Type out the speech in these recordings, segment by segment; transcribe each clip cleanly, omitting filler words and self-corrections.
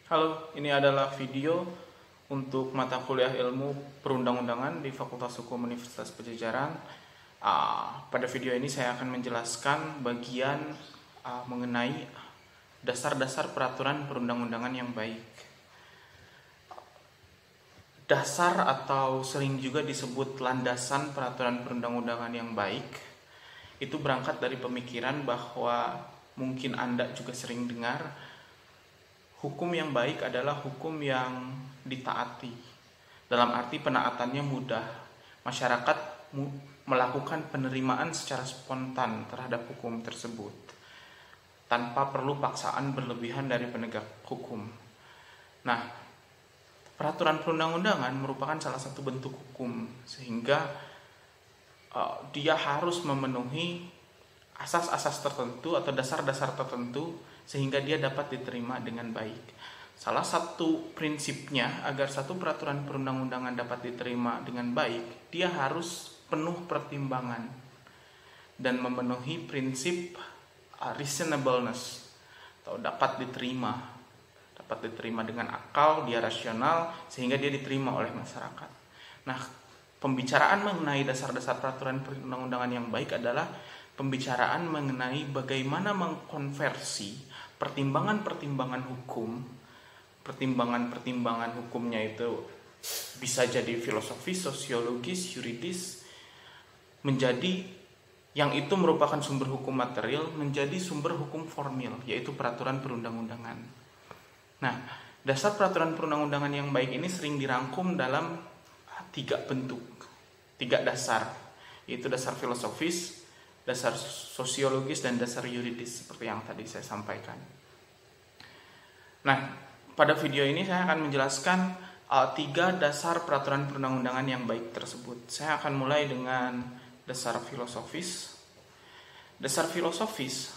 Halo, ini adalah video untuk mata kuliah ilmu perundang-undangan di Fakultas Hukum Universitas Padjadjaran. Pada video ini saya akan menjelaskan bagian mengenai dasar-dasar peraturan perundang-undangan yang baik. Dasar atau sering juga disebut landasan peraturan perundang-undangan yang baik itu berangkat dari pemikiran bahwa mungkin Anda juga sering dengar hukum yang baik adalah hukum yang ditaati. Dalam arti penaatannya mudah. Masyarakat melakukan penerimaan secara spontan terhadap hukum tersebut tanpa perlu paksaan berlebihan dari penegak hukum. Nah, peraturan perundang-undangan merupakan salah satu bentuk hukum sehingga dia harus memenuhi asas-asas tertentu atau dasar-dasar tertentu sehingga dia dapat diterima dengan baik. Salah satu prinsipnya agar satu peraturan perundang-undangan dapat diterima dengan baik, dia harus penuh pertimbangan dan memenuhi prinsip reasonableness atau dapat diterima dengan akal, dia rasional sehingga dia diterima oleh masyarakat. Nah, pembicaraan mengenai dasar-dasar peraturan perundang-undangan yang baik adalah pembicaraan mengenai bagaimana mengkonversi pertimbangan-pertimbangan hukum. Pertimbangan-pertimbangan hukumnya itu bisa jadi filosofis, sosiologis, yuridis, menjadi yang itu merupakan sumber hukum material menjadi sumber hukum formil, yaitu peraturan perundang-undangan. Nah, dasar peraturan perundang-undangan yang baik ini sering dirangkum dalam 3 bentuk, 3 dasar, yaitu dasar filosofis, dasar sosiologis, dan dasar yuridis seperti yang tadi saya sampaikan. Nah, pada video ini saya akan menjelaskan 3 dasar peraturan perundang-undangan yang baik tersebut. Saya akan mulai dengan dasar filosofis. Dasar filosofis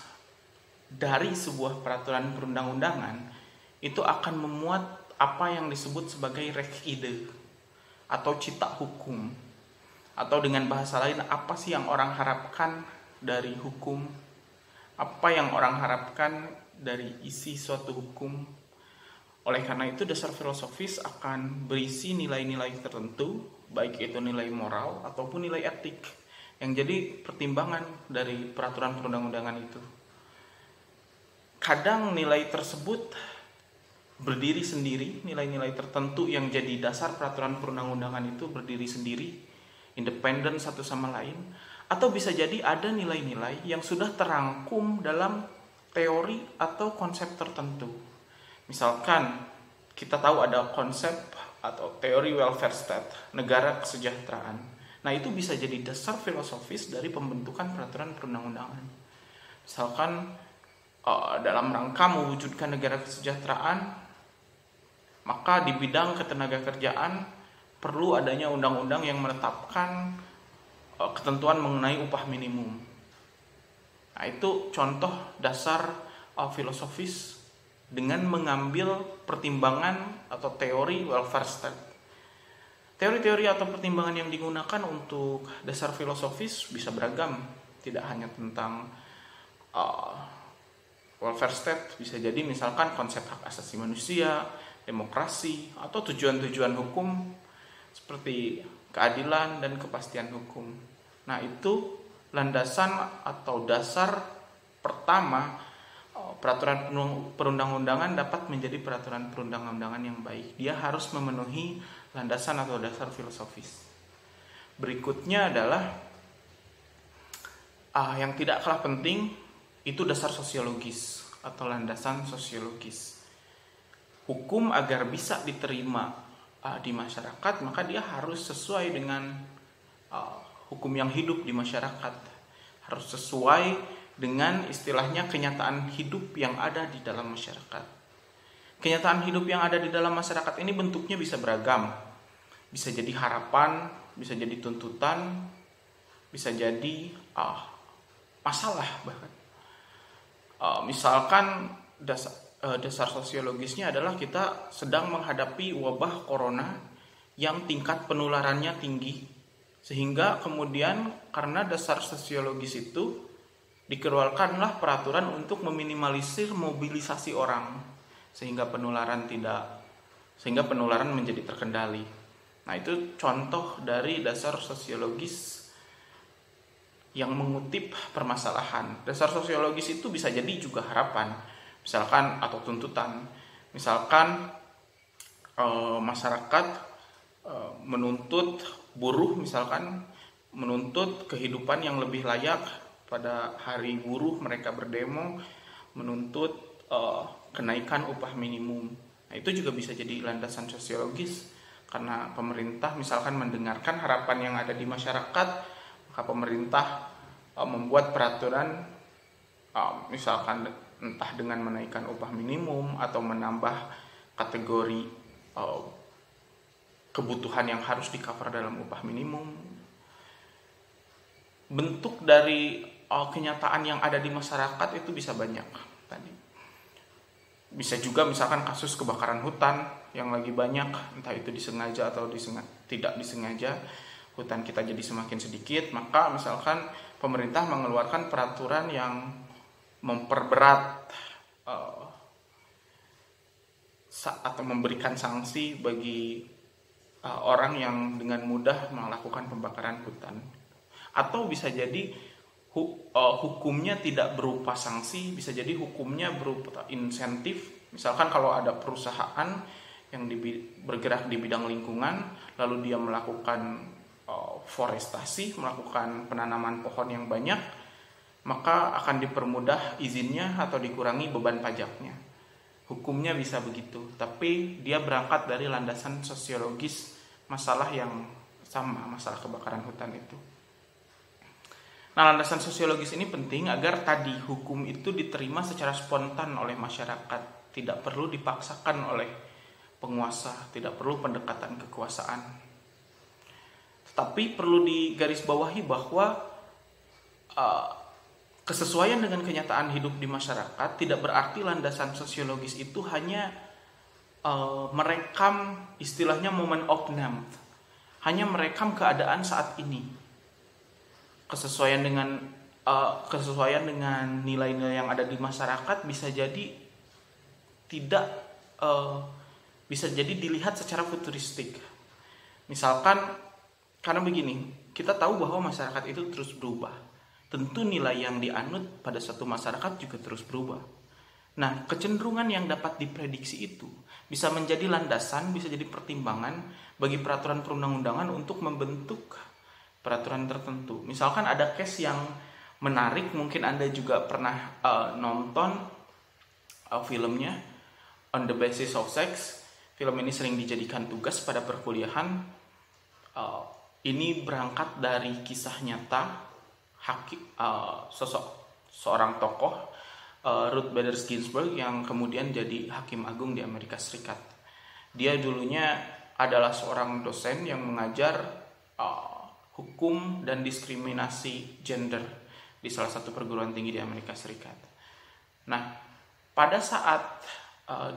dari sebuah peraturan perundang-undangan itu akan memuat apa yang disebut sebagai rechtsidde atau cita hukum, atau dengan bahasa lain apa sih yang orang harapkan dari hukum, apa yang orang harapkan dari isi suatu hukum. Oleh karena itu dasar filosofis akan berisi nilai-nilai tertentu, baik itu nilai moral ataupun nilai etik yang jadi pertimbangan dari peraturan perundang-undangan itu. Kadang nilai tersebut berdiri sendiri, nilai-nilai tertentu yang jadi dasar peraturan perundang-undangan itu berdiri sendiri, independen satu sama lain. Atau bisa jadi ada nilai-nilai yang sudah terangkum dalam teori atau konsep tertentu. Misalkan kita tahu ada konsep atau teori welfare state, negara kesejahteraan. Nah, itu bisa jadi dasar filosofis dari pembentukan peraturan perundang-undangan. Misalkan dalam rangka mewujudkan negara kesejahteraan, maka di bidang ketenagakerjaan perlu adanya undang-undang yang menetapkan ketentuan mengenai upah minimum. Nah, itu contoh dasar filosofis dengan mengambil pertimbangan atau teori welfare state. Teori-teori atau pertimbangan yang digunakan untuk dasar filosofis bisa beragam, tidak hanya tentang welfare state, bisa jadi misalkan konsep hak asasi manusia, demokrasi, atau tujuan-tujuan hukum seperti keadilan dan kepastian hukum. Nah, itu landasan atau dasar pertama peraturan perundang-undangan dapat menjadi peraturan perundang-undangan yang baik. Dia harus memenuhi landasan atau dasar filosofis. Berikutnya adalah yang tidak kalah penting, itu dasar sosiologis atau landasan sosiologis. Hukum agar bisa diterima di masyarakat, maka dia harus sesuai dengan hukum yang hidup di masyarakat, harus sesuai dengan istilahnya kenyataan hidup yang ada di dalam masyarakat. Kenyataan hidup yang ada di dalam masyarakat ini bentuknya bisa beragam, bisa jadi harapan, bisa jadi tuntutan, bisa jadi masalah bahkan. Misalkan dasar sosiologisnya adalah kita sedang menghadapi wabah corona yang tingkat penularannya tinggi, sehingga kemudian karena dasar sosiologis itu dikeluarkanlah peraturan untuk meminimalisir mobilisasi orang sehingga penularan menjadi terkendali. Nah, itu contoh dari dasar sosiologis yang mengutip permasalahan. Dasar sosiologis itu bisa jadi juga harapan, misalkan, atau tuntutan. Misalkan masyarakat menuntut buruh, misalkan menuntut kehidupan yang lebih layak. Pada hari buruh mereka berdemo menuntut kenaikan upah minimum. Nah, itu juga bisa jadi landasan sosiologis, karena pemerintah misalkan mendengarkan harapan yang ada di masyarakat, maka pemerintah membuat peraturan, misalkan entah dengan menaikkan upah minimum atau menambah kategori kebutuhan yang harus di-cover dalam upah minimum. Bentuk dari kenyataan yang ada di masyarakat itu bisa banyak tadi. Bisa juga misalkan kasus kebakaran hutan yang lagi banyak, entah itu disengaja atau tidak disengaja, hutan kita jadi semakin sedikit, maka misalkan pemerintah mengeluarkan peraturan yang memperberat atau memberikan sanksi bagi orang yang dengan mudah melakukan pembakaran hutan. Atau bisa jadi hukumnya tidak berupa sanksi, bisa jadi hukumnya berupa insentif. Misalkan kalau ada perusahaan yang bergerak di bidang lingkungan, lalu dia melakukan forestasi, melakukan penanaman pohon yang banyak, maka akan dipermudah izinnya atau dikurangi beban pajaknya. Hukumnya bisa begitu, tapi dia berangkat dari landasan sosiologis masalah yang sama, masalah kebakaran hutan itu. Nah, landasan sosiologis ini penting agar tadi hukum itu diterima secara spontan oleh masyarakat, tidak perlu dipaksakan oleh penguasa, tidak perlu pendekatan kekuasaan. Tetapi perlu digarisbawahi bahwa kesesuaian dengan kenyataan hidup di masyarakat tidak berarti landasan sosiologis itu hanya merekam, istilahnya moment of now, hanya merekam keadaan saat ini. Kesesuaian dengan nilai-nilai yang ada di masyarakat bisa jadi bisa jadi dilihat secara futuristik. Misalkan, karena begini, kita tahu bahwa masyarakat itu terus berubah. Tentu nilai yang dianut pada suatu masyarakat juga terus berubah. Nah, kecenderungan yang dapat diprediksi itu bisa menjadi landasan, bisa jadi pertimbangan bagi peraturan perundang-undangan untuk membentuk peraturan tertentu. Misalkan ada case yang menarik, mungkin Anda juga pernah nonton filmnya On the Basis of Sex. Film ini sering dijadikan tugas pada perkuliahan. Ini berangkat dari kisah nyata seorang tokoh, Ruth Bader Ginsburg, yang kemudian jadi hakim agung di Amerika Serikat. Dia dulunya adalah seorang dosen yang mengajar hukum dan diskriminasi gender di salah satu perguruan tinggi di Amerika Serikat. Nah, pada saat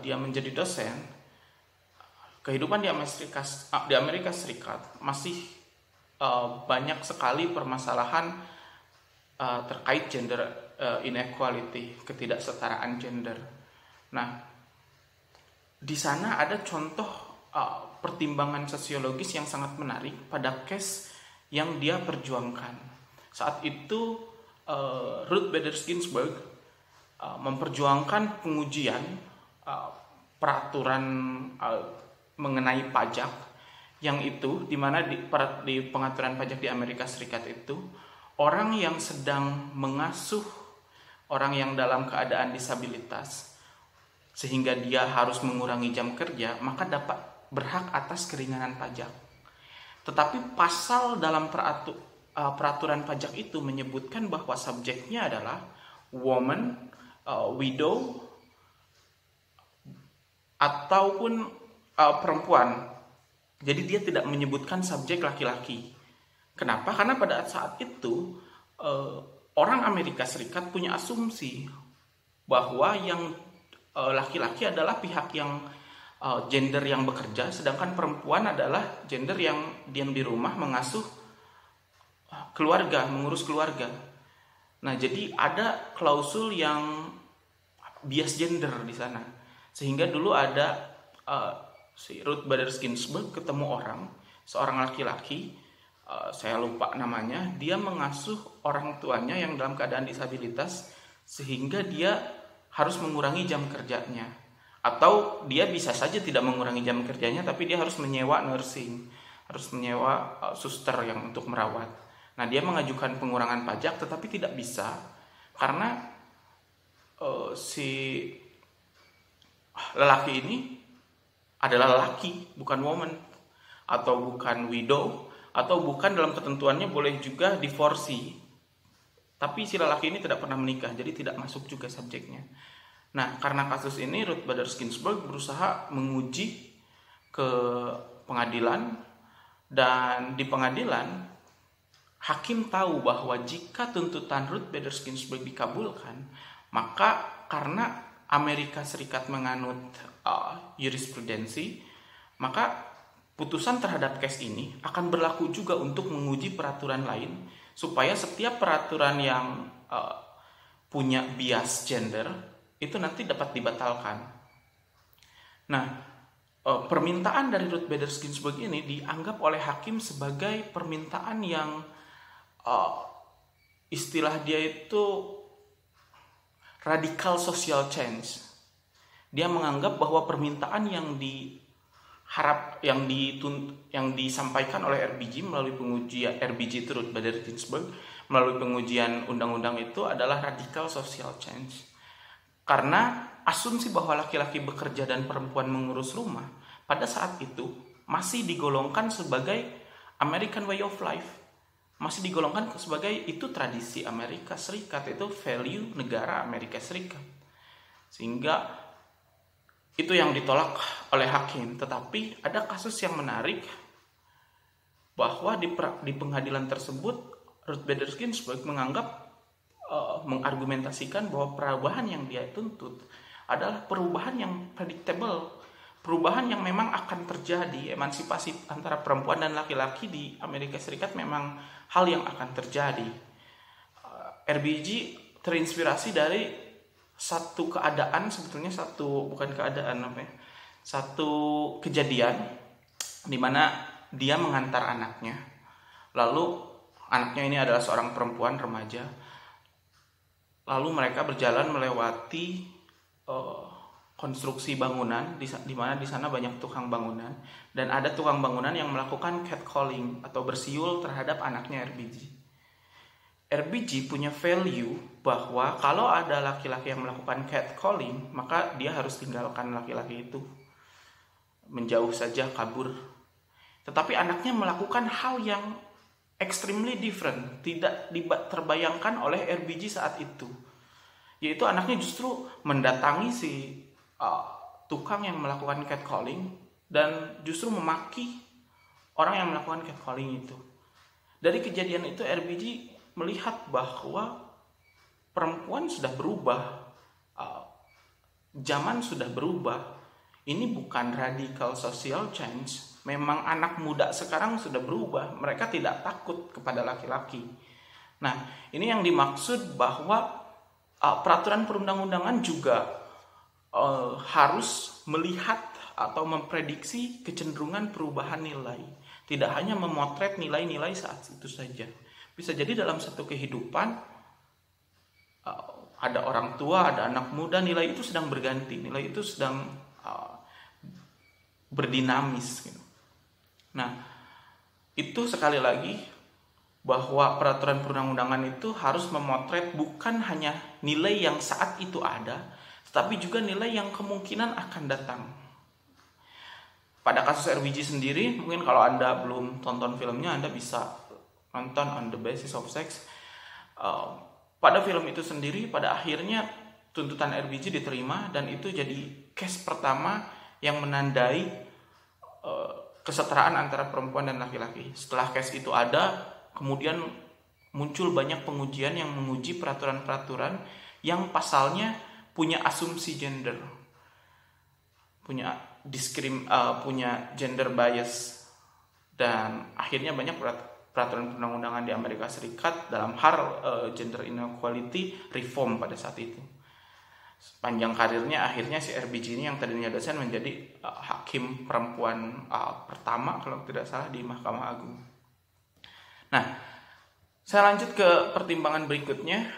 dia menjadi dosen, kehidupan di Amerika Serikat masih banyak sekali permasalahan terkait gender inequality, ketidaksetaraan gender. Nah, di sana ada contoh pertimbangan sosiologis yang sangat menarik pada case yang dia perjuangkan. Saat itu Ruth Bader Ginsburg memperjuangkan pengujian peraturan mengenai pajak, yang itu di mana di pengaturan pajak di Amerika Serikat itu orang yang sedang mengasuh orang yang dalam keadaan disabilitas sehingga dia harus mengurangi jam kerja, maka dapat berhak atas keringanan pajak. Tetapi pasal dalam peraturan pajak itu menyebutkan bahwa subjeknya adalah woman, widow, ataupun perempuan. Jadi dia tidak menyebutkan subjek laki-laki. Kenapa? Karena pada saat itu orang Amerika Serikat punya asumsi bahwa yang laki-laki adalah pihak yang gender yang bekerja, sedangkan perempuan adalah gender yang diam di rumah mengasuh keluarga, mengurus keluarga. Nah, jadi ada klausul yang bias gender di sana. Sehingga dulu ada si Ruth Bader Ginsburg ketemu seorang laki-laki, saya lupa namanya, dia mengasuh orang tuanya yang dalam keadaan disabilitas sehingga dia harus mengurangi jam kerjanya. Atau dia bisa saja tidak mengurangi jam kerjanya, tapi dia harus menyewa nursing, harus menyewa suster yang untuk merawat. Nah, dia mengajukan pengurangan pajak tetapi tidak bisa karena si lelaki ini adalah lelaki, bukan woman, atau bukan widow, atau bukan dalam ketentuannya boleh juga divorsi. Tapi si lelaki ini tidak pernah menikah, jadi tidak masuk juga subjeknya. Nah, karena kasus ini Ruth Bader Ginsburg berusaha menguji ke pengadilan, dan di pengadilan hakim tahu bahwa jika tuntutan Ruth Bader Ginsburg dikabulkan, maka karena Amerika Serikat menganut jurisprudensi, maka putusan terhadap case ini akan berlaku juga untuk menguji peraturan lain, supaya setiap peraturan yang punya bias gender itu nanti dapat dibatalkan. Nah, permintaan dari Ruth Bader Ginsburg ini dianggap oleh hakim sebagai permintaan yang istilah dia itu radical social change. Dia menganggap bahwa permintaan yang disampaikan oleh RBG melalui pengujian RBG itu Ruth Bader Ginsburg melalui pengujian undang-undang itu adalah radical social change. Karena asumsi bahwa laki-laki bekerja dan perempuan mengurus rumah pada saat itu masih digolongkan sebagai American way of life. Masih digolongkan sebagai itu tradisi Amerika Serikat, itu value negara Amerika Serikat. Sehingga itu yang ditolak oleh hakim. Tetapi ada kasus yang menarik bahwa di pengadilan tersebut Ruth Bader Ginsburg mengargumentasikan bahwa perubahan yang dia tuntut adalah perubahan yang predictable, perubahan yang memang akan terjadi. Emansipasi antara perempuan dan laki-laki di Amerika Serikat memang hal yang akan terjadi. RBG terinspirasi dari satu keadaan, sebetulnya satu kejadian di mana dia mengantar anaknya. Lalu anaknya ini adalah seorang perempuan remaja. Lalu mereka berjalan melewati konstruksi bangunan di mana di sana banyak tukang bangunan, dan ada tukang bangunan yang melakukan catcalling atau bersiul terhadap anaknya RBG. RBG punya value bahwa kalau ada laki-laki yang melakukan catcalling, maka dia harus tinggalkan laki-laki itu, menjauh saja, kabur. Tetapi anaknya melakukan hal yang extremely different, tidak terbayangkan oleh RBG saat itu, yaitu anaknya justru mendatangi si tukang yang melakukan catcalling dan justru memaki orang yang melakukan catcalling itu. Dari kejadian itu RBG melihat bahwa perempuan sudah berubah, zaman sudah berubah. Ini bukan radical social change. Memang anak muda sekarang sudah berubah. Mereka tidak takut kepada laki-laki. Nah, ini yang dimaksud bahwa peraturan perundang-undangan juga harus melihat atau memprediksi kecenderungan perubahan nilai. Tidak hanya memotret nilai-nilai saat itu saja. Bisa jadi dalam satu kehidupan ada orang tua, ada anak muda, nilai itu sedang berganti, nilai itu sedang berdinamis. Nah, itu sekali lagi bahwa peraturan perundang-undangan itu harus memotret bukan hanya nilai yang saat itu ada, tetapi juga nilai yang kemungkinan akan datang. Pada kasus RBG sendiri, mungkin kalau Anda belum tonton filmnya, Anda bisa nonton On the Basis of Sex. Pada film itu sendiri, pada akhirnya tuntutan RBG diterima, dan itu jadi case pertama yang menandai kesetaraan antara perempuan dan laki-laki. Setelah case itu ada, kemudian muncul banyak pengujian yang menguji peraturan-peraturan yang pasalnya punya asumsi gender, punya gender bias, dan akhirnya banyak peraturan perundang-undangan di Amerika Serikat dalam hal gender inequality reform pada saat itu. Sepanjang karirnya akhirnya si RBG ini yang tadinya dosen menjadi hakim perempuan pertama kalau tidak salah di Mahkamah Agung. Nah, saya lanjut ke pertimbangan berikutnya,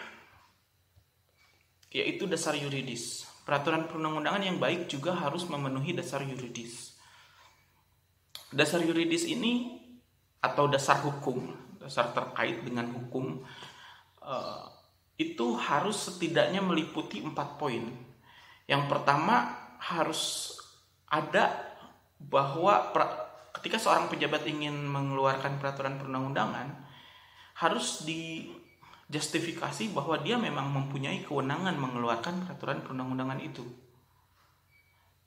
yaitu dasar yuridis. Peraturan perundang-undangan yang baik juga harus memenuhi dasar yuridis. Dasar yuridis ini atau dasar hukum, dasar terkait dengan hukum, itu harus setidaknya meliputi 4 poin. Yang pertama harus ada bahwa ketika seorang pejabat ingin mengeluarkan peraturan perundang-undangan, harus dijustifikasi bahwa dia memang mempunyai kewenangan mengeluarkan peraturan perundang-undangan itu.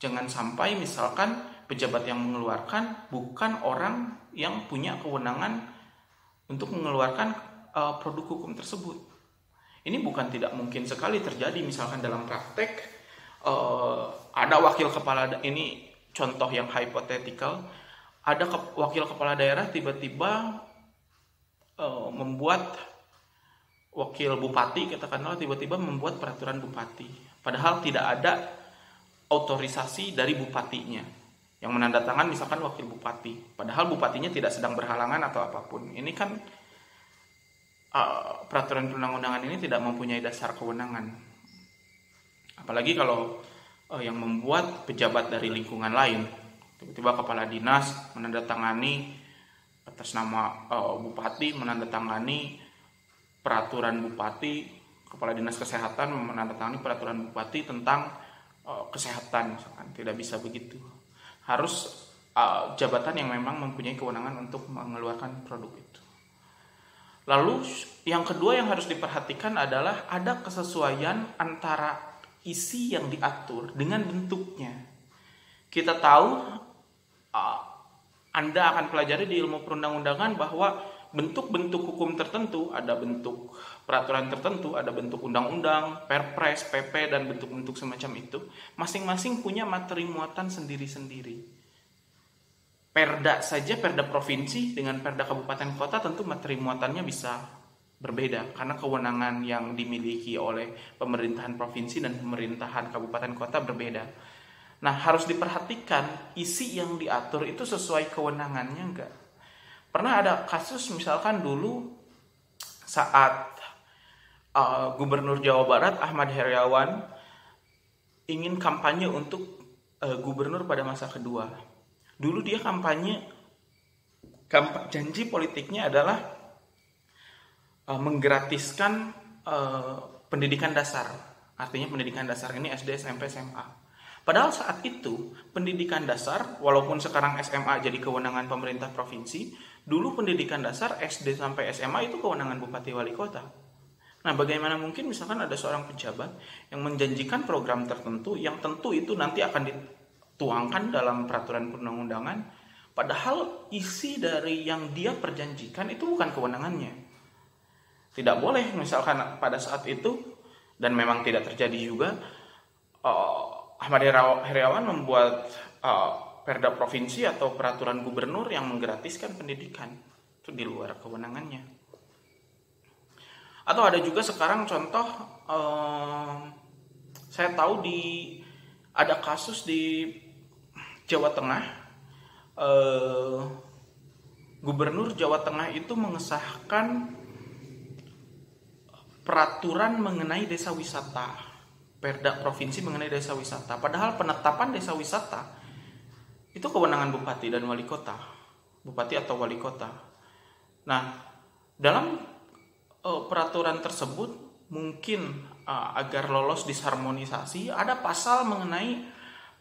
Jangan sampai misalkan pejabat yang mengeluarkan bukan orang yang punya kewenangan untuk mengeluarkan produk hukum tersebut. Ini bukan tidak mungkin sekali terjadi, misalkan dalam praktek ada wakil kepala, ini contoh yang hipotetikal, ada wakil kepala daerah tiba-tiba membuat wakil bupati, katakanlah tiba-tiba membuat peraturan bupati, padahal tidak ada otorisasi dari bupatinya yang menandatangan misalkan wakil bupati, padahal bupatinya tidak sedang berhalangan atau apapun. Ini kan peraturan perundang-undangan ini tidak mempunyai dasar kewenangan. Apalagi kalau yang membuat pejabat dari lingkungan lain, tiba-tiba kepala dinas menandatangani atas nama bupati, menandatangani peraturan bupati, kepala dinas kesehatan menandatangani peraturan bupati tentang kesehatan, misalkan. Tidak bisa begitu. Harus jabatan yang memang mempunyai kewenangan untuk mengeluarkan produk itu. Lalu yang kedua yang harus diperhatikan adalah ada kesesuaian antara isi yang diatur dengan bentuknya. Kita tahu, Anda akan pelajari di ilmu perundang-undangan bahwa bentuk-bentuk hukum tertentu, ada bentuk peraturan tertentu, ada bentuk undang-undang, perpres, PP, dan bentuk-bentuk semacam itu, masing-masing punya materi muatan sendiri-sendiri. Perda saja, perda provinsi dengan perda kabupaten kota tentu materi muatannya bisa berbeda karena kewenangan yang dimiliki oleh pemerintahan provinsi dan pemerintahan kabupaten kota berbeda. Nah, harus diperhatikan isi yang diatur itu sesuai kewenangannya enggak. Pernah ada kasus misalkan dulu saat Gubernur Jawa Barat Ahmad Heriawan ingin kampanye untuk gubernur pada masa kedua. Dulu dia janji politiknya adalah menggratiskan pendidikan dasar. Artinya pendidikan dasar ini SD, SMP, SMA. Padahal saat itu pendidikan dasar, walaupun sekarang SMA jadi kewenangan pemerintah provinsi, dulu pendidikan dasar SD sampai SMA itu kewenangan bupati wali kota. Nah, bagaimana mungkin misalkan ada seorang pejabat yang menjanjikan program tertentu yang tentu itu nanti akan dituangkan dalam peraturan perundang-undangan, padahal isi dari yang dia perjanjikan itu bukan kewenangannya. Tidak boleh misalkan pada saat itu, dan memang tidak terjadi juga, Ahmad Heriawan membuat perda provinsi atau peraturan gubernur yang menggratiskan pendidikan. Itu di luar kewenangannya. Atau ada juga sekarang contoh, saya tahu ada kasus di Jawa Tengah, Gubernur Jawa Tengah itu mengesahkan peraturan mengenai desa wisata, perda provinsi mengenai desa wisata. Padahal penetapan desa wisata itu kewenangan bupati dan wali kota, bupati atau wali kota. Nah, dalam peraturan tersebut mungkin agar lolos disharmonisasi ada pasal mengenai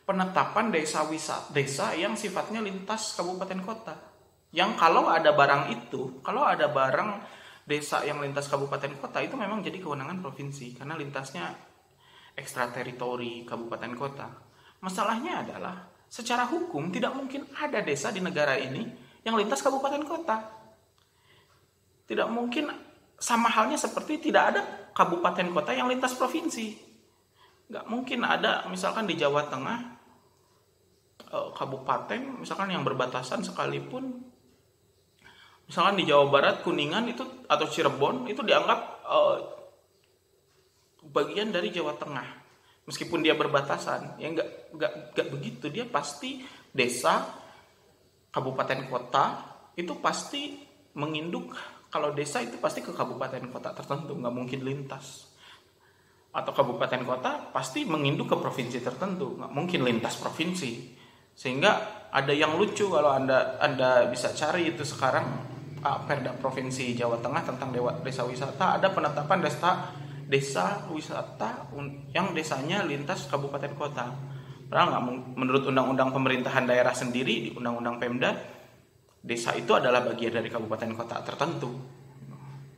penetapan desa yang sifatnya lintas kabupaten kota. Yang kalau ada barang desa yang lintas kabupaten kota itu memang jadi kewenangan provinsi karena lintasnya ekstrateritori kabupaten kota. Masalahnya adalah secara hukum tidak mungkin ada desa di negara ini yang lintas kabupaten kota. Tidak mungkin, sama halnya seperti tidak ada kabupaten kota yang lintas provinsi. Nggak mungkin ada misalkan di Jawa Tengah kabupaten misalkan yang berbatasan sekalipun, misalkan di Jawa Barat Kuningan itu atau Cirebon itu dianggap bagian dari Jawa Tengah. meskipun dia berbatasan. Ya nggak begitu, dia pasti desa, kabupaten kota itu pasti menginduk. Kalau desa itu pasti ke kabupaten kota tertentu, nggak mungkin lintas. Atau kabupaten kota pasti menginduk ke provinsi tertentu, nggak mungkin lintas provinsi. Sehingga ada yang lucu kalau anda bisa cari itu sekarang, Perda Provinsi Jawa Tengah tentang desa wisata, ada penetapan desa wisata yang desanya lintas kabupaten kota. Padahal nggak, menurut undang-undang pemerintahan daerah sendiri di undang-undang Pemda, desa itu adalah bagian dari kabupaten kota tertentu.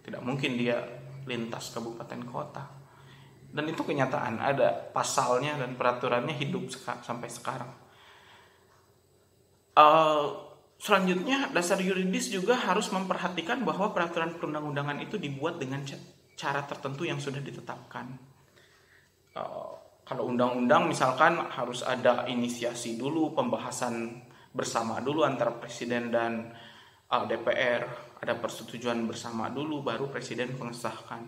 Tidak mungkin dia lintas kabupaten kota. Dan itu kenyataan, ada pasalnya dan peraturannya hidup sampai sekarang. Selanjutnya, dasar yuridis juga harus memperhatikan bahwa peraturan perundang-undangan itu dibuat dengan cara tertentu yang sudah ditetapkan. Kalau undang-undang misalkan harus ada inisiasi dulu, pembahasan bersama dulu antara presiden dan DPR, ada persetujuan bersama dulu, baru presiden mengesahkan.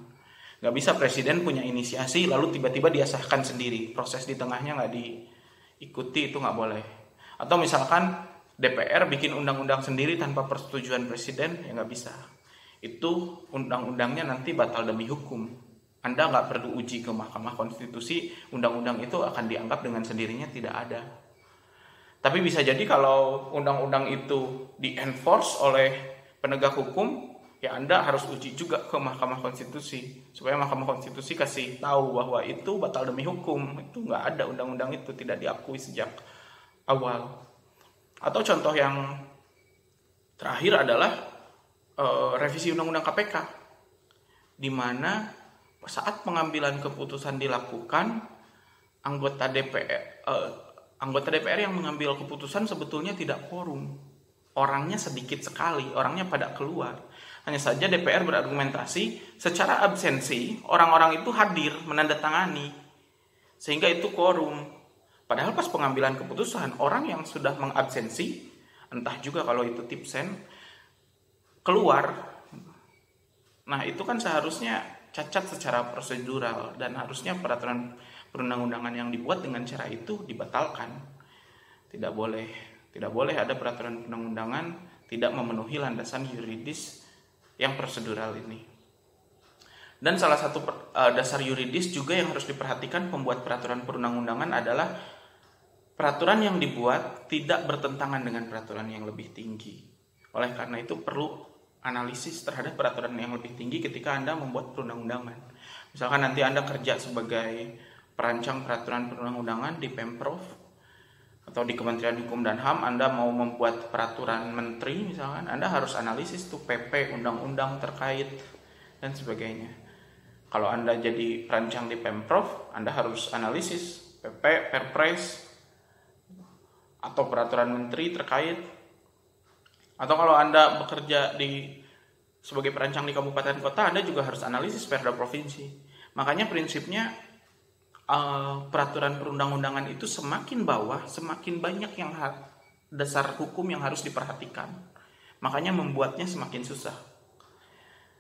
Nggak bisa presiden punya inisiasi lalu tiba-tiba dia sahkan sendiri, proses di tengahnya nggak diikuti, itu nggak boleh. Atau misalkan DPR bikin undang-undang sendiri tanpa persetujuan presiden, ya nggak bisa. Itu undang-undangnya nanti batal demi hukum. Anda nggak perlu uji ke Mahkamah Konstitusi, undang-undang itu akan dianggap dengan sendirinya tidak ada. Tapi bisa jadi kalau undang-undang itu di-enforce oleh penegak hukum, ya Anda harus uji juga ke Mahkamah Konstitusi, supaya Mahkamah Konstitusi kasih tahu bahwa itu batal demi hukum, itu nggak ada, undang-undang itu tidak diakui sejak awal. Atau contoh yang terakhir adalah revisi Undang-Undang KPK, di mana saat pengambilan keputusan dilakukan, anggota DPR yang mengambil keputusan sebetulnya tidak quorum. Orangnya sedikit sekali, orangnya pada keluar. Hanya saja DPR berargumentasi secara absensi orang-orang itu hadir menandatangani, sehingga itu quorum. Padahal pas pengambilan keputusan, orang yang sudah mengabsensi, entah juga kalau itu tipsen, keluar. Nah itu kan seharusnya cacat secara prosedural, dan harusnya peraturan perundang-undangan yang dibuat dengan cara itu dibatalkan. Tidak boleh ada peraturan perundang-undangan tidak memenuhi landasan yuridis yang prosedural ini. Dan salah satu dasar yuridis juga yang harus diperhatikan pembuat peraturan perundang-undangan adalah peraturan yang dibuat tidak bertentangan dengan peraturan yang lebih tinggi. Oleh karena itu perlu analisis terhadap peraturan yang lebih tinggi ketika Anda membuat perundang-undangan. Misalkan nanti Anda kerja sebagai perancang peraturan perundang-undangan di Pemprov atau di Kementerian Hukum dan HAM, Anda mau membuat peraturan menteri misalkan, Anda harus analisis tuh PP, undang-undang terkait dan sebagainya. Kalau Anda jadi perancang di Pemprov, Anda harus analisis PP, Perpres, atau peraturan menteri terkait. Atau kalau Anda bekerja sebagai perancang di kabupaten kota, Anda juga harus analisis perda provinsi. Makanya prinsipnya peraturan perundang-undangan itu semakin bawah, semakin banyak yang dasar hukum yang harus diperhatikan. Makanya membuatnya semakin susah.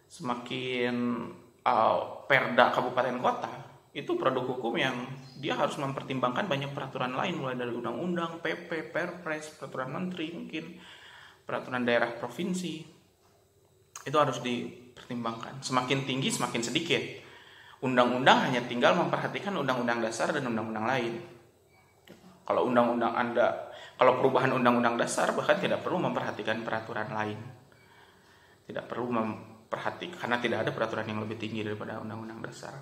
Semakin perda kabupaten kota, itu produk hukum yang dia harus mempertimbangkan banyak peraturan lain, mulai dari undang-undang, PP, Perpres, peraturan menteri, mungkin peraturan daerah provinsi. Itu harus dipertimbangkan. Semakin tinggi semakin sedikit. Undang-undang hanya tinggal memperhatikan undang-undang dasar dan undang-undang lain. Kalau perubahan undang-undang dasar bahkan tidak perlu memperhatikan peraturan lain. Tidak perlu memperhatikan karena tidak ada peraturan yang lebih tinggi daripada undang-undang dasar.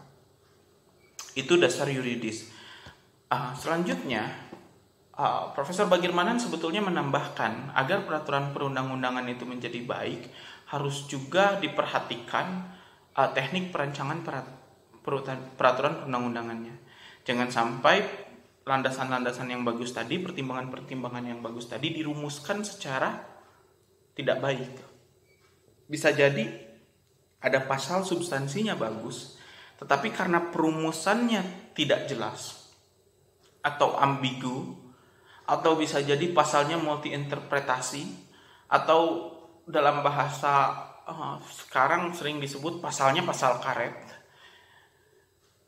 Itu dasar yuridis. Selanjutnya, Profesor Bagirmanan sebetulnya menambahkan agar peraturan perundang-undangan itu menjadi baik, harus juga diperhatikan teknik perancangan peraturan perundang-undangannya. Jangan sampai landasan-landasan yang bagus tadi, pertimbangan-pertimbangan yang bagus tadi dirumuskan secara tidak baik. Bisa jadi ada pasal substansinya bagus, tetapi karena perumusannya tidak jelas atau ambigu, atau bisa jadi pasalnya multi interpretasi, atau dalam bahasa sekarang sering disebut pasalnya pasal karet,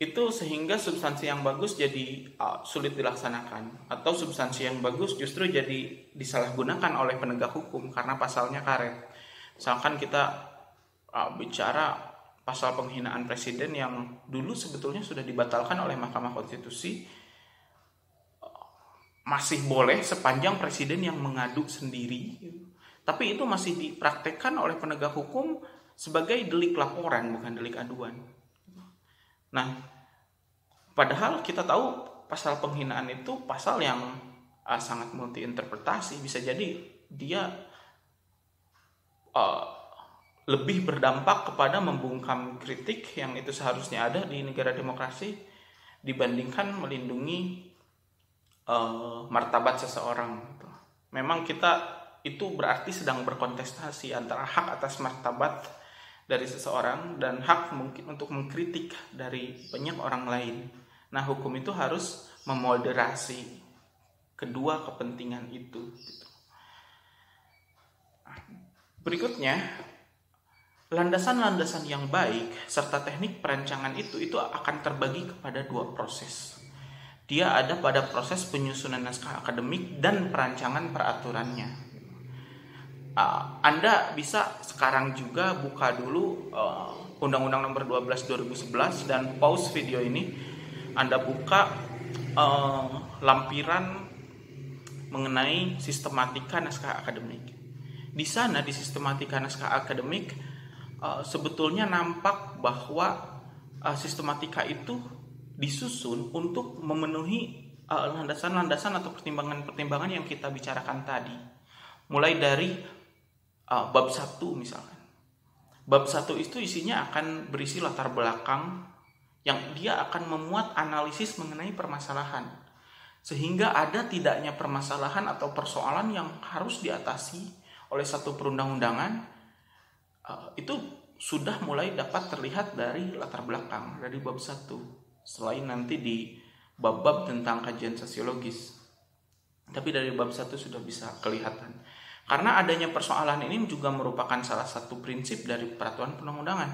Itu sehingga substansi yang bagus jadi sulit dilaksanakan, atau substansi yang bagus justru jadi disalahgunakan oleh penegak hukum karena pasalnya karet. Misalkan kita bicara pasal penghinaan presiden yang dulu sebetulnya sudah dibatalkan oleh Mahkamah Konstitusi, masih boleh sepanjang presiden yang mengadu sendiri, tapi itu masih dipraktekkan oleh penegak hukum sebagai delik laporan, bukan delik aduan. Nah, padahal kita tahu pasal penghinaan itu pasal yang sangat multi interpretasi. Bisa jadi dia lebih berdampak kepada membungkam kritik yang itu seharusnya ada di negara demokrasi dibandingkan melindungi martabat seseorang. Memang kita itu berarti sedang berkontestasi antara hak atas martabat dari seseorang dan hak mungkin untuk mengkritik dari banyak orang lain. Nah, hukum itu harus memoderasi kedua kepentingan itu. Berikutnya, landasan-landasan yang baik serta teknik perancangan itu akan terbagi kepada dua proses. Dia ada pada proses penyusunan naskah akademik dan perancangan peraturannya. Anda bisa sekarang juga buka dulu Undang-Undang Nomor 12 2011 dan pause video ini. Anda buka lampiran mengenai sistematika naskah akademik. Di sana di sistematika naskah akademik sebetulnya nampak bahwa sistematika itu disusun untuk memenuhi landasan-landasan atau pertimbangan-pertimbangan yang kita bicarakan tadi. Mulai dari bab 1 misalkan. Bab 1 itu isinya akan berisi latar belakang yang dia akan memuat analisis mengenai permasalahan. Sehingga ada tidaknya permasalahan atau persoalan yang harus diatasi oleh satu perundang-undangan, itu sudah mulai dapat terlihat dari latar belakang, dari bab 1. Selain nanti di bab-bab tentang kajian sosiologis. Tapi dari bab 1 sudah bisa kelihatan. Karena adanya persoalan ini juga merupakan salah satu prinsip dari peraturan perundang-undangan,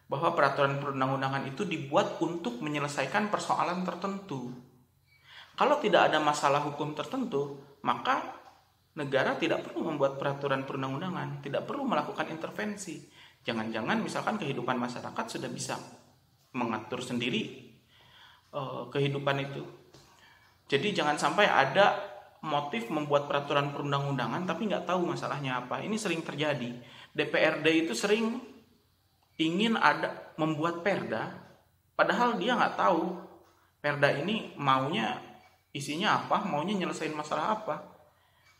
bahwa peraturan perundang-undangan itu dibuat untuk menyelesaikan persoalan tertentu. Kalau tidak ada masalah hukum tertentu, maka negara tidak perlu membuat peraturan perundang-undangan, tidak perlu melakukan intervensi. Jangan-jangan misalkan kehidupan masyarakat sudah bisa mengatur sendiri kehidupan itu. Jadi jangan sampai ada motif membuat peraturan perundang-undangan tapi nggak tahu masalahnya apa. Ini sering terjadi. DPRD itu sering ingin ada membuat perda, padahal dia nggak tahu perda ini maunya isinya apa, maunya nyelesain masalah apa.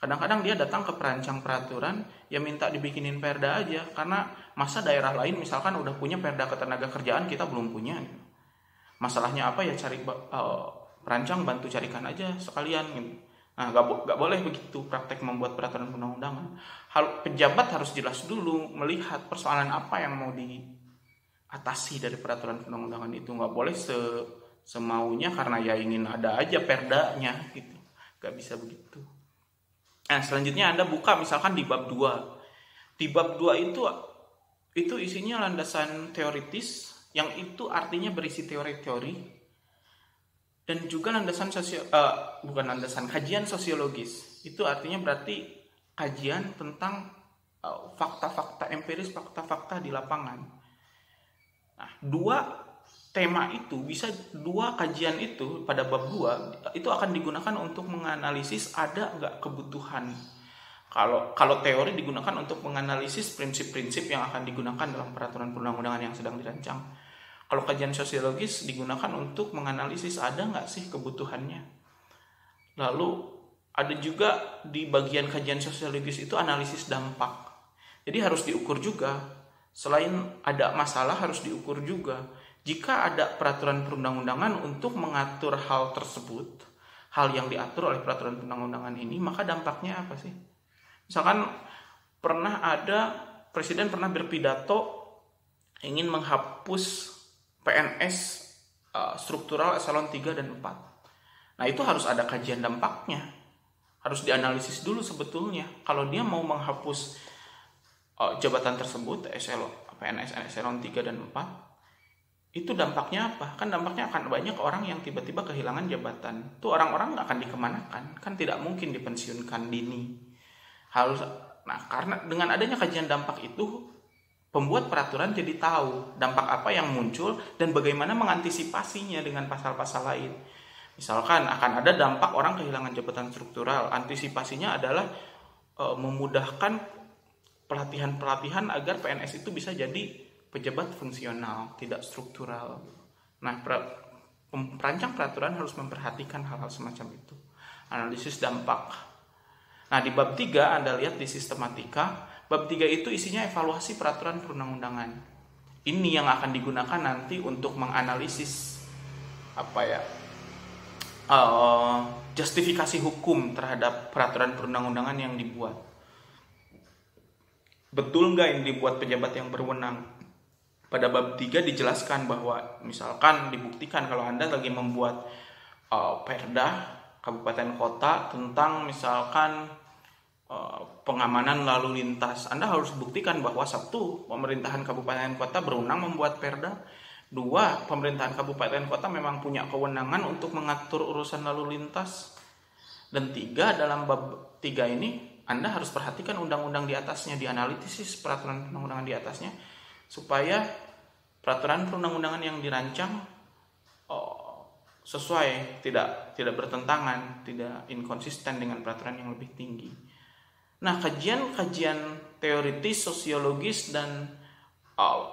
Kadang-kadang dia datang ke perancang peraturan, ya minta dibikinin perda aja, karena masa daerah lain misalkan udah punya perda ketenaga kerjaan, kita belum punya. Masalahnya apa ya, cari perancang bantu carikan aja sekalian gitu. Nah, gak boleh begitu praktek membuat peraturan perundang-undangan. Pejabat harus jelas dulu melihat persoalan apa yang mau diatasi dari peraturan perundang-undangan itu. Gak boleh semaunya karena ya ingin ada aja perdanya gitu. Gak bisa begitu. Nah, selanjutnya Anda buka misalkan di bab 2. Di bab 2 itu isinya landasan teoritis yang itu artinya berisi teori-teori. Dan juga kajian sosiologis. Itu artinya berarti kajian tentang fakta-fakta empiris, fakta-fakta di lapangan. Nah, dua kajian itu pada bab 2 itu akan digunakan untuk menganalisis ada nggak kebutuhan. Kalau teori digunakan untuk menganalisis prinsip-prinsip yang akan digunakan dalam peraturan perundang-undangan yang sedang dirancang. Kalau kajian sosiologis digunakan untuk menganalisis ada nggak sih kebutuhannya. Lalu ada juga di bagian kajian sosiologis itu analisis dampak. Jadi harus diukur juga. Selain ada masalah harus diukur juga. Jika ada peraturan perundang-undangan untuk mengatur hal tersebut, hal yang diatur oleh peraturan perundang-undangan ini, maka dampaknya apa sih? Misalkan Presiden pernah berpidato ingin menghapus PNS struktural eselon 3 dan 4. Nah, itu harus ada kajian dampaknya. Harus dianalisis dulu sebetulnya. Kalau dia mau menghapus jabatan tersebut, PNS eselon 3 dan 4, itu dampaknya apa? Kan dampaknya akan banyak orang yang tiba-tiba kehilangan jabatan. Itu orang-orang akan dikemanakan? Kan tidak mungkin dipensiunkan dini. Nah, karena dengan adanya kajian dampak itu, pembuat peraturan jadi tahu dampak apa yang muncul dan bagaimana mengantisipasinya dengan pasal-pasal lain. Misalkan akan ada dampak orang kehilangan jabatan struktural. Antisipasinya adalah memudahkan pelatihan-pelatihan agar PNS itu bisa jadi pejabat fungsional, tidak struktural. Nah, perancang peraturan harus memperhatikan hal-hal semacam itu. Analisis dampak. Nah, di bab 3 Anda lihat di sistematika, bab 3 itu isinya evaluasi peraturan perundang-undangan. Ini yang akan digunakan nanti untuk menganalisis justifikasi hukum terhadap peraturan perundang-undangan yang dibuat. Betul nggak ini dibuat pejabat yang berwenang? Pada bab 3 dijelaskan bahwa misalkan dibuktikan kalau Anda lagi membuat perda kabupaten kota tentang misalkan pengamanan lalu lintas, Anda harus buktikan bahwa satu, pemerintahan kabupaten kota berwenang membuat perda. Dua, pemerintahan kabupaten kota memang punya kewenangan untuk mengatur urusan lalu lintas. Dan tiga, dalam bab 3 ini Anda harus perhatikan undang-undang di atasnya, dianalisis peraturan perundang-undangan di atasnya, supaya peraturan perundang-undangan yang dirancang sesuai, tidak bertentangan, tidak inkonsisten dengan peraturan yang lebih tinggi. Nah, kajian teoritis, sosiologis, dan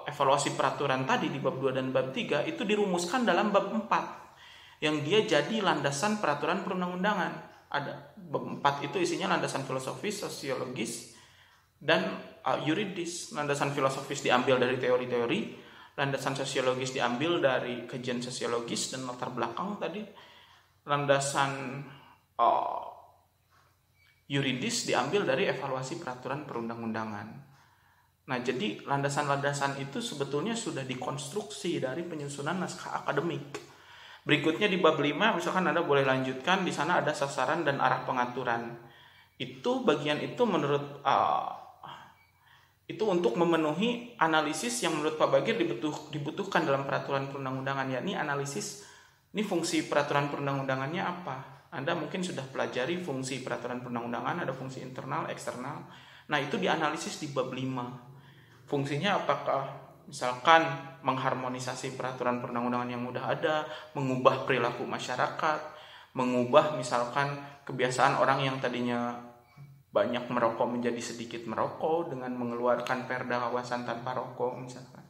evaluasi peraturan tadi di bab 2 dan bab 3 itu dirumuskan dalam bab 4 yang dia jadi landasan peraturan perundang-undangan. Ada bab 4 itu isinya landasan filosofis, sosiologis, dan yuridis. Landasan filosofis diambil dari teori-teori, landasan sosiologis diambil dari kajian sosiologis dan latar belakang tadi, landasan yuridis diambil dari evaluasi peraturan perundang-undangan. Nah, jadi landasan-landasan itu sebetulnya sudah dikonstruksi dari penyusunan naskah akademik. Berikutnya di bab 5, misalkan Anda boleh lanjutkan, di sana ada sasaran dan arah pengaturan. Itu bagian itu menurut itu untuk memenuhi analisis yang menurut Pak Bagir dibutuhkan dalam peraturan perundang-undangan, yakni analisis ini fungsi peraturan perundang-undangannya apa. Anda mungkin sudah pelajari fungsi peraturan perundang-undangan, ada fungsi internal, eksternal. Nah, itu dianalisis di bab 5. Fungsinya apakah misalkan mengharmonisasi peraturan perundang-undangan yang udah ada, mengubah perilaku masyarakat, mengubah misalkan kebiasaan orang yang tadinya banyak merokok menjadi sedikit merokok dengan mengeluarkan perda kawasan tanpa rokok misalkan.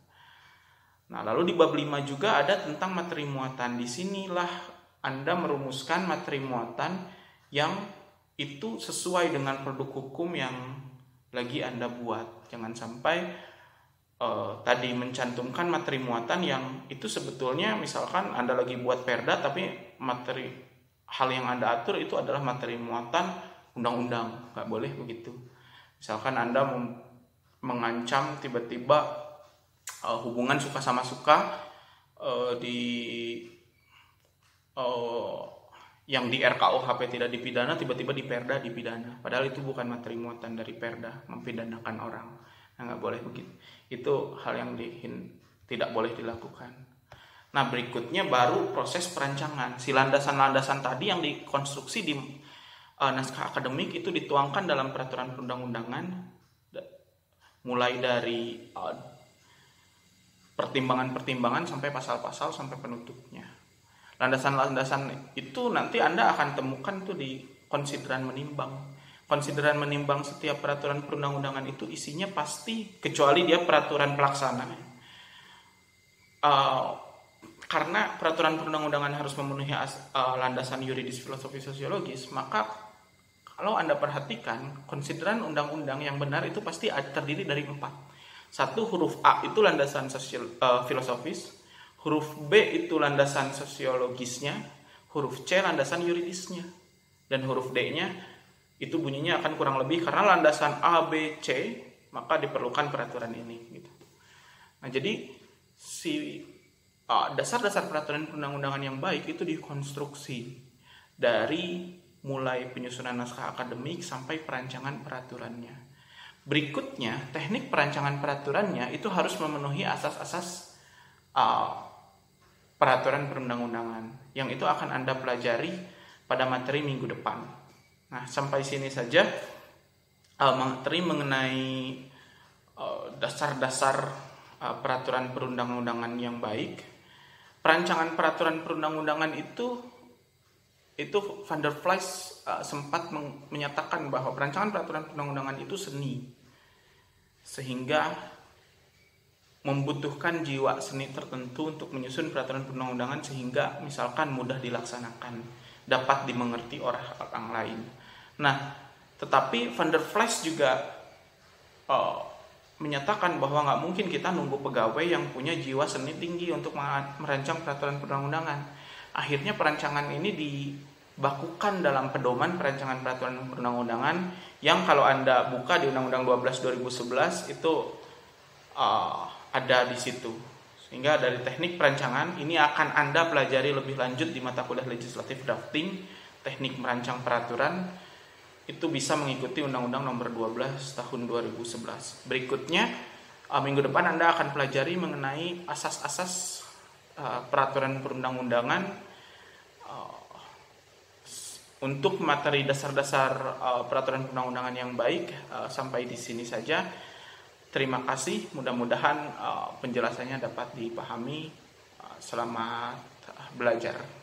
Nah, lalu di bab 5 juga ada tentang materi muatan. Disinilah Anda merumuskan materi muatan yang itu sesuai dengan produk hukum yang lagi Anda buat. Jangan sampai tadi mencantumkan materi muatan yang itu sebetulnya misalkan Anda lagi buat perda tapi hal yang Anda atur itu adalah materi muatan undang-undang. Nggak boleh begitu. Misalkan Anda mengancam tiba-tiba hubungan suka sama suka yang di RKUHP tidak dipidana tiba-tiba di perda dipidana. Padahal itu bukan materi muatan dari perda mempidanakan orang. Nah, nggak boleh begitu. Itu hal yang tidak boleh dilakukan. Nah, berikutnya baru proses perancangan. Si landasan-landasan tadi yang dikonstruksi di naskah akademik itu dituangkan dalam peraturan perundang-undangan, mulai dari pertimbangan-pertimbangan sampai pasal-pasal sampai penutupnya. Landasan-landasan itu nanti Anda akan temukan tuh di konsideran menimbang. Konsideran menimbang setiap peraturan perundang-undangan itu isinya pasti, kecuali dia peraturan pelaksana. Karena peraturan perundang-undangan harus memenuhi landasan yuridis, filosofis, sosiologis, maka kalau Anda perhatikan, konsideran undang-undang yang benar itu pasti terdiri dari 4. 1, huruf A itu landasan filosofis, huruf B itu landasan sosiologisnya, huruf C landasan yuridisnya, dan huruf D-nya itu bunyinya akan kurang lebih karena landasan A, B, C, maka diperlukan peraturan ini. Gitu. Nah, jadi dasar-dasar peraturan perundang-undangan yang baik itu dikonstruksi dari mulai penyusunan naskah akademik sampai perancangan peraturannya. Berikutnya, teknik perancangan peraturannya itu harus memenuhi asas-asas peraturan perundang-undangan, yang itu akan Anda pelajari pada materi minggu depan. Nah, sampai sini saja materi mengenai dasar-dasar peraturan perundang-undangan yang baik. Perancangan peraturan perundang-undangan itu Van der Vlijs sempat menyatakan bahwa perancangan peraturan perundang-undangan itu seni, sehingga membutuhkan jiwa seni tertentu untuk menyusun peraturan perundang-undangan sehingga misalkan mudah dilaksanakan, dapat dimengerti orang lain. Nah, tetapi Van der Vlijs juga menyatakan bahwa nggak mungkin kita nunggu pegawai yang punya jiwa seni tinggi untuk merancang peraturan perundang-undangan. Akhirnya perancangan ini dibakukan dalam pedoman perancangan peraturan perundang-undangan yang kalau Anda buka di Undang-Undang 12 2011 itu ada di situ. Sehingga dari teknik perancangan ini akan Anda pelajari lebih lanjut di mata kuliah legislative drafting, teknik merancang peraturan. Itu bisa mengikuti Undang-Undang Nomor 12 Tahun 2011. Berikutnya, minggu depan Anda akan pelajari mengenai asas-asas peraturan perundang-undangan. Untuk materi dasar-dasar peraturan perundang-undangan yang baik, sampai di sini saja. Terima kasih, mudah-mudahan penjelasannya dapat dipahami. Selamat belajar.